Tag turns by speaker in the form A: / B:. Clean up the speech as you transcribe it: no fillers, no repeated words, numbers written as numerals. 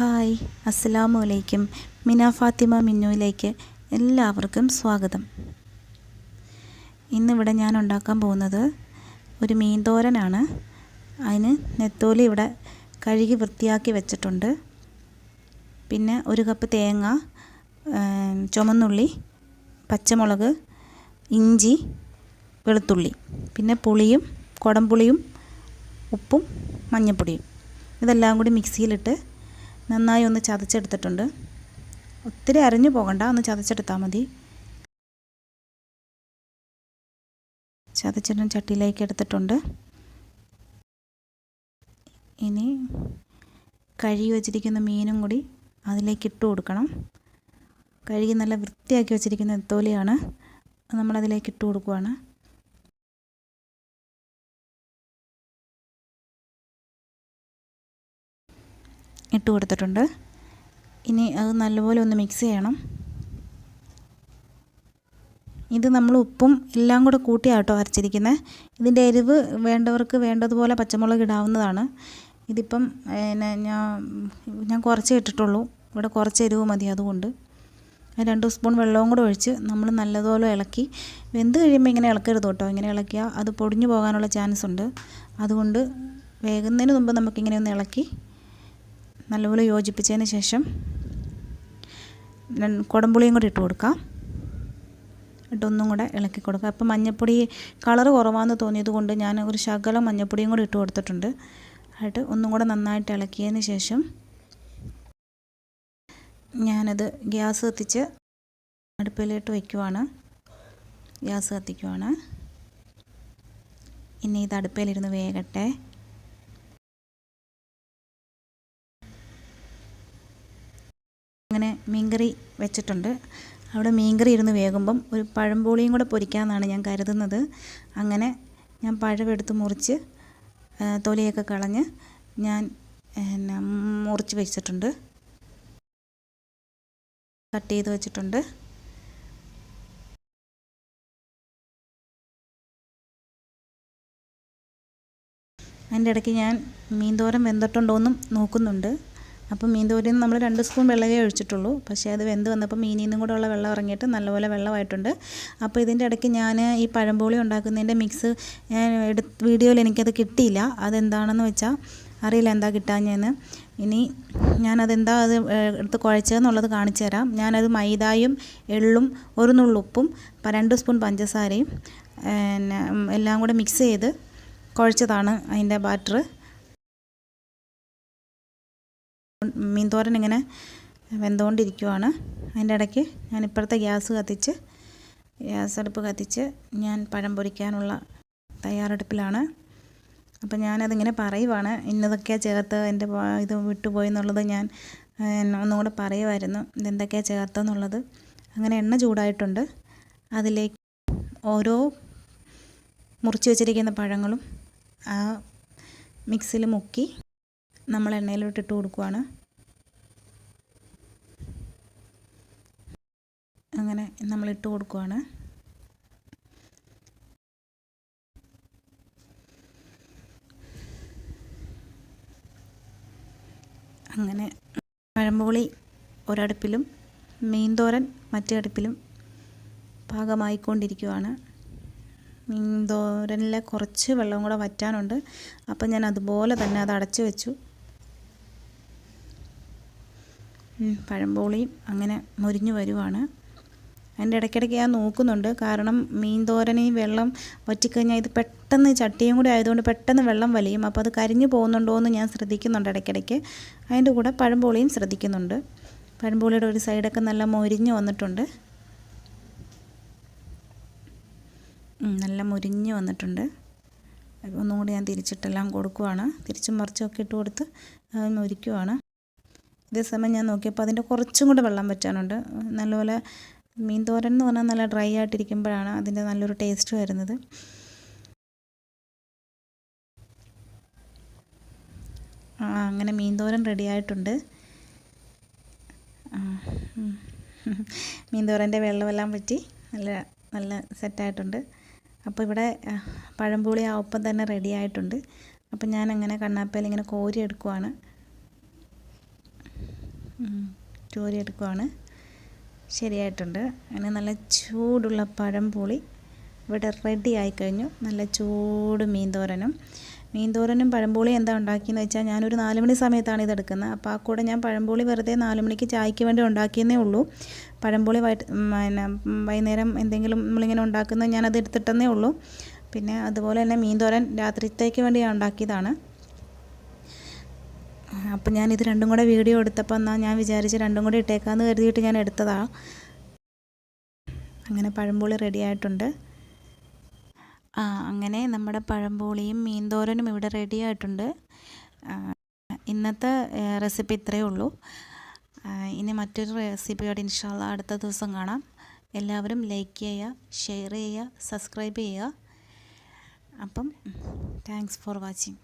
A: Hi, അസ്സലാമു അലൈക്കും. മിന ഫാത്തിമ മിന്നുവിലേക്ക് എല്ലാവർക്കും സ്വാഗതം. ഇന്നിവിടെ ഞാൻ ഉണ്ടാക്കാൻ പോകുന്നത് ഒരു മീൻ തോരനാണ്. അതിന് നെത്തോലി ഇവിടെ കഴുകി വൃത്തിയാക്കി വെച്ചിട്ടുണ്ട്. പിന്നെ ഒരു കപ്പ് തേങ്ങ, ചുമന്നുള്ളി, പച്ചമുളക്, ഇഞ്ചി, വെളുത്തുള്ളി, പിന്നെ പുളിയും കുടംപുളിയും ഉപ്പും മഞ്ഞൾപ്പൊടിയും ഇതെല്ലാം കൂടി മിക്സിയിലിട്ട് നന്നായി ഒന്ന് ചതച്ചെടുത്തിട്ടുണ്ട്. ഒത്തിരി അരഞ്ഞു പോകണ്ട, ഒന്ന് ചതച്ചെടുത്താൽ മതി. ചതച്ചിട്ട് ചട്ടിയിലേക്ക് എടുത്തിട്ടുണ്ട്. ഇനി കഴുകി വച്ചിരിക്കുന്ന മീനും കൂടി അതിലേക്ക് ഇട്ട് കൊടുക്കണം. കഴുകി നല്ല വൃത്തിയാക്കി വച്ചിരിക്കുന്ന നെത്തോലിയാണ്, നമ്മളതിലേക്ക് ഇട്ട് കൊടുക്കുകയാണ്. ഇട്ട് കൊടുത്തിട്ടുണ്ട്. ഇനി അത് നല്ലപോലെ ഒന്ന് മിക്സ് ചെയ്യണം. ഇത് നമ്മൾ ഉപ്പും എല്ലാം കൂടെ കൂട്ടിയാട്ടോ അരച്ചിരിക്കുന്നത്. ഇതിൻ്റെ എരിവ് വേണ്ടവർക്ക് വേണ്ടതുപോലെ പച്ചമുളക് ഇടാവുന്നതാണ്. ഇതിപ്പം ഞാൻ കുറച്ചേ ഇട്ടിട്ടുള്ളൂ, ഇവിടെ കുറച്ച് എരിവ് മതി. അതുകൊണ്ട് 2 സ്പൂൺ വെള്ളവും കൂടെ ഒഴിച്ച് നമ്മൾ നല്ലതുപോലെ ഇളക്കി. വെന്ത് കഴിയുമ്പോൾ ഇങ്ങനെ ഇളക്കരുത് കേട്ടോ. ഇങ്ങനെ ഇളക്കിയാൽ അത് പൊടിഞ്ഞു പോകാനുള്ള ചാൻസ് ഉണ്ട്. അതുകൊണ്ട് വേകുന്നതിന് മുമ്പ് നമുക്കിങ്ങനെ ഒന്ന് ഇളക്കി നല്ലപോലെ യോജിപ്പിച്ചതിന് ശേഷം കുടംപുളിയും കൂടി ഇട്ട് കൊടുക്കാം. ഇട്ടൊന്നും കൂടെ ഇളക്കി കൊടുക്കുക. അപ്പം മഞ്ഞൾപ്പൊടി കളറ് കുറവാണെന്ന് തോന്നിയത് കൊണ്ട് ഞാൻ ഒരു ശകലം മഞ്ഞൾപ്പൊടിയും കൂടി ഇട്ട് കൊടുത്തിട്ടുണ്ട്. ആയിട്ട് ഒന്നും കൂടെ നന്നായിട്ട് ഇളക്കിയതിന് ശേഷം ഞാനത് ഗ്യാസ് കത്തിച്ച് അടുപ്പിലിട്ട് വയ്ക്കുവാണ്. ഗ്യാസ് കത്തിക്കുവാണ്. ഇനി ഇത് അടുപ്പിലിരുന്ന് വേകട്ടെ. അങ്ങനെ മീൻകറി വെച്ചിട്ടുണ്ട്. അവിടെ മീൻകറി ഇരുന്ന് വേകുമ്പം ഒരു പഴംപോളിയും കൂടെ പൊരിക്കാമെന്നാണ് ഞാൻ കരുതുന്നത്. അങ്ങനെ ഞാൻ പഴമെടുത്ത് മുറിച്ച് തൊലിയൊക്കെ കളഞ്ഞ് ഞാൻ മുറിച്ച് വെച്ചിട്ടുണ്ട്, കട്ട് ചെയ്ത് വെച്ചിട്ടുണ്ട്. അതിൻ്റെ ഇടയ്ക്ക് ഞാൻ മീൻ തോരൻ വെന്തിട്ടുണ്ടോയെന്നും നോക്കുന്നുണ്ട്. അപ്പം മീൻ തോരൻ നമ്മൾ 2 സ്പൂൺ വെള്ളമേ ഒഴിച്ചിട്ടുള്ളൂ. പക്ഷേ അത് വെന്ത് വന്നപ്പോൾ മീനിൽ നിന്നും കൂടെ ഉള്ള വെള്ളം ഇറങ്ങിയിട്ട് നല്ലപോലെ വെള്ളമായിട്ടുണ്ട്. അപ്പോൾ ഇതിൻ്റെ ഇടയ്ക്ക് ഞാൻ ഈ പഴംപോളി ഉണ്ടാക്കുന്നതിൻ്റെ മിക്സ് ഞാൻ വീഡിയോയിൽ എനിക്കത് കിട്ടിയില്ല. അതെന്താണെന്ന് വെച്ചാൽ അറിയില്ല എന്താ കിട്ടാഞ്ഞെന്ന്. ഇനി ഞാനതെന്താ അത് എടുത്ത് കുഴച്ചതെന്നുള്ളത് കാണിച്ചു തരാം. ഞാനത് മൈദയും എള്ളും ഒരു നുള്ളുപ്പും 2 സ്പൂൺ പഞ്ചസാരയും എല്ലാം കൂടെ മിക്സ് ചെയ്ത് കുഴച്ചതാണ് അതിൻ്റെ ബാറ്റർ. മീൻ തോരൻ ഇങ്ങനെ വെന്തുകൊണ്ടിരിക്കുവാണ്. അതിൻ്റെ ഇടയ്ക്ക് ഞാൻ ഇപ്പുറത്തെ ഗ്യാസ് അടുപ്പ് കത്തിച്ച് ഞാൻ പഴം പൊരിക്കാനുള്ള തയ്യാറെടുപ്പിലാണ്. അപ്പം ഞാനതിങ്ങനെ പറയുവാണ്, ഇന്നതൊക്കെയാണ് ചേർത്ത് എൻ്റെ ഇത് വിട്ടുപോയി എന്നുള്ളത് ഞാൻ ഒന്നും കൂടെ പറയുമായിരുന്നു, ഇതെന്തൊക്കെയാണ് ചേർത്തെന്നുള്ളത്. അങ്ങനെ എണ്ണ ചൂടായിട്ടുണ്ട്. അതിലേക്ക് ഓരോ മുറിച്ച് വെച്ചിരിക്കുന്ന പഴങ്ങളും ആ മിക്സിയിൽ മുക്കി നമ്മൾ എണ്ണയിലോട്ടിട്ട് കൊടുക്കുകയാണ്. അങ്ങനെ നമ്മളിട്ട് കൊടുക്കുകയാണ്. അങ്ങനെ പഴംപോളി ഒരടുപ്പിലും മീൻ തോരൻ മറ്റേ അടുപ്പിലും പാകമായിക്കൊണ്ടിരിക്കുകയാണ്. മീൻ തോരനിലെ കുറച്ച് വെള്ളവും കൂടെ വറ്റാനുണ്ട്. അപ്പം ഞാൻ അതുപോലെ തന്നെ അത് അടച്ചു വെച്ചു. പഴംപോളിയും അങ്ങനെ മൊരിഞ്ഞു വരുവാണ്. അതിൻ്റെ ഇടയ്ക്കിടയ്ക്ക് ഞാൻ നോക്കുന്നുണ്ട്, കാരണം മീൻ തോരന് ഈ വെള്ളം വറ്റിക്കഴിഞ്ഞാൽ ഇത് പെട്ടെന്ന് ചട്ടിയും കൂടി ആയതുകൊണ്ട് പെട്ടെന്ന് വെള്ളം വലിയും. അപ്പോൾ അത് കരിഞ്ഞു പോകുന്നുണ്ടോ എന്ന് ഞാൻ ശ്രദ്ധിക്കുന്നുണ്ട് ഇടയ്ക്കിടയ്ക്ക്. അതിൻ്റെ കൂടെ പഴംപോളിയും ശ്രദ്ധിക്കുന്നുണ്ട്. പഴംപോളിയുടെ ഒരു സൈഡൊക്കെ നല്ല മൊരിഞ്ഞ് വന്നിട്ടുണ്ട്. നല്ല മുരിഞ്ഞ് വന്നിട്ടുണ്ട്. ഒന്നും കൂടി ഞാൻ തിരിച്ചിട്ടെല്ലാം കൊടുക്കുവാണ്. തിരിച്ചും മറിച്ചൊക്കെ ഇട്ട് കൊടുത്ത് മൊരിക്കുവാണ്. ഇതേ സമയം ഞാൻ നോക്കിയപ്പോൾ അതിൻ്റെ കുറച്ചും കൂടെ വെള്ളം വറ്റാനുണ്ട്. നല്ലപോലെ മീൻ തോരൻ എന്ന് പറഞ്ഞാൽ നല്ല ഡ്രൈ ആയിട്ടിരിക്കുമ്പോഴാണ് അതിൻ്റെ നല്ലൊരു ടേസ്റ്റ് വരുന്നത്. അങ്ങനെ മീൻ തോരൻ റെഡി ആയിട്ടുണ്ട്. മീൻ തോരൻ്റെ വെള്ളമെല്ലാം വറ്റി നല്ല സെറ്റായിട്ടുണ്ട്. അപ്പോൾ ഇവിടെ പഴംപൊളി ആ ഒപ്പം തന്നെ റെഡി ആയിട്ടുണ്ട്. അപ്പം ഞാനങ്ങനെ കണ്ണാപ്പയിൽ ഇങ്ങനെ കോരി എടുക്കുവാണ്. കോരിയെടുക്കുവാണ്. ശരിയായിട്ടുണ്ട്. അങ്ങനെ നല്ല ചൂടുള്ള പഴംപൊളി ഇവിടെ റെഡി ആയിക്കഴിഞ്ഞു. നല്ല ചൂട് മീൻതോരനും പഴംപൊളി എന്താ ഉണ്ടാക്കിയെന്ന് വെച്ചാൽ ഞാനൊരു 4 മണി സമയത്താണ് ഇതെടുക്കുന്നത്. അപ്പോൾ ആ കൂടെ ഞാൻ പഴംപൊളി വെറുതെ 4 മണിക്ക് ചായക്ക് വേണ്ടി ഉണ്ടാക്കിയെന്നേ ഉള്ളൂ. പഴംപൊളി പിന്നെ വൈകുന്നേരം എന്തെങ്കിലും നമ്മളിങ്ങനെ ഉണ്ടാക്കുന്നത് ഞാനത് എടുത്തിട്ടെന്നേ ഉള്ളൂ. പിന്നെ അതുപോലെ തന്നെ മീൻതോരൻ രാത്രിത്തേക്ക് വേണ്ടി ഞാൻ ഉണ്ടാക്കിയതാണ്. അപ്പം ഞാനിത് രണ്ടും കൂടെ വീഡിയോ എടുത്തപ്പോൾ എന്നാൽ ഞാൻ വിചാരിച്ച് രണ്ടും കൂടെ ഇട്ടേക്കാമെന്ന് കരുതിയിട്ട് ഞാൻ എടുത്തതാണ്. അങ്ങനെ പഴംപൊളി റെഡി ആയിട്ടുണ്ട്. അങ്ങനെ നമ്മുടെ പഴംപൊളിയും മീൻതോരനും ഇവിടെ റെഡി ആയിട്ടുണ്ട്. ഇന്നത്തെ റെസിപ്പി ഇത്രയേ ഉള്ളൂ. ഇനി മറ്റൊരു റെസിപ്പിയോടെ ഇൻഷാ അല്ലാഹ് അടുത്ത ദിവസം കാണാം. എല്ലാവരും ലൈക്ക് ചെയ്യുക, ഷെയർ ചെയ്യുക, സബ്സ്ക്രൈബ് ചെയ്യുക. അപ്പം താങ്ക്സ് ഫോർ വാച്ചിങ്.